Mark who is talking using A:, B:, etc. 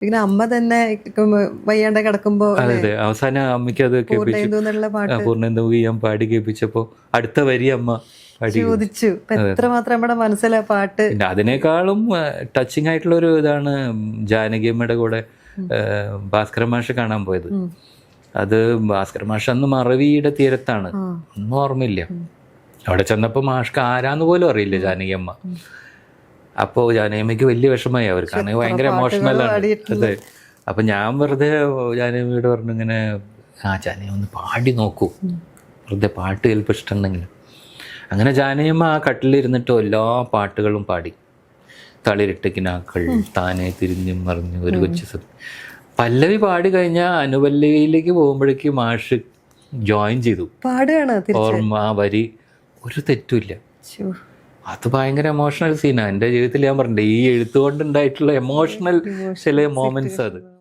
A: പിന്നെ അമ്മ തന്നെ വയ്യാണ്ട് കിടക്കുമ്പോ
B: അതെ അതെ, അവസാനം അമ്മയ്ക്ക് അത്
A: പൂർണ്ണേന്ദുന്നുള്ള പാട്ട്
B: പൂർണ്ണെന്തു ഞാൻ പാടി കേൾപ്പിച്ചപ്പോൾ അടുത്ത വരി അമ്മ പാടി കേൾപ്പിച്ചു.
A: ചോദിച്ചു. ഇപ്പൊ എത്രമാത്രം നമ്മുടെ മനസ്സിലാ പാട്ട്.
B: പിന്നെ അതിനേക്കാളും ടച്ചിങ് ആയിട്ടുള്ള ഒരു ഇതാണ് ജാനകിയമ്മയുടെ കൂടെ ഭാസ്കര മാഷ് കാണാൻ പോയത്. അത് ഭാസ്കര മാഷ് അന്ന് മറവിയുടെ തീരത്താണ്, ഒന്നും ഓർമ്മയില്ല. അവിടെ ചെന്നപ്പോൾ മാഷ്ക്ക് ആരാന്ന് പോലും അറിയില്ല ജാനകിയമ്മ. അപ്പോൾ ജാനകിയമ്മയ്ക്ക് വലിയ വിഷമമായി, അവർക്കാണെങ്കിൽ ഭയങ്കര എമോഷണലാണ്. അതെ. അപ്പം ഞാൻ വെറുതെ ജാനകിയമ്മയോട് പറഞ്ഞു ഇങ്ങനെ, ജാനകിയമ്മ ഒന്ന് പാടി നോക്കൂ, വെറുതെ പാട്ട് ചിലപ്പോൾ ഇഷ്ടമുണ്ടെങ്കിൽ. അങ്ങനെ ജാനകിയമ്മ ആ കട്ടിലിരുന്നിട്ട് എല്ലാ പാട്ടുകളും പാടി. തളിരിട്ട് കിനാക്കൾ, താനെ തിരിഞ്ഞും മറിഞ്ഞു, ഒരു കൊച്ചു പല്ലവി പാടി കഴിഞ്ഞാൽ അനുപല്ലവിയിലേക്ക് പോകുമ്പോഴേക്കും മാഷ് ജോയിൻ ചെയ്തു. ഓർമ്മ ആ വരി ഒരു തെറ്റുമില്ല. അത് ഭയങ്കര എമോഷണൽ സീനാണ്. എൻ്റെ ജീവിതത്തിൽ ഞാൻ പറഞ്ഞിട്ടുണ്ട്, ഈ എഴുത്തുകൊണ്ടുണ്ടായിട്ടുള്ള എമോഷണൽ ചില മൊമെന്റ്സ് അത്.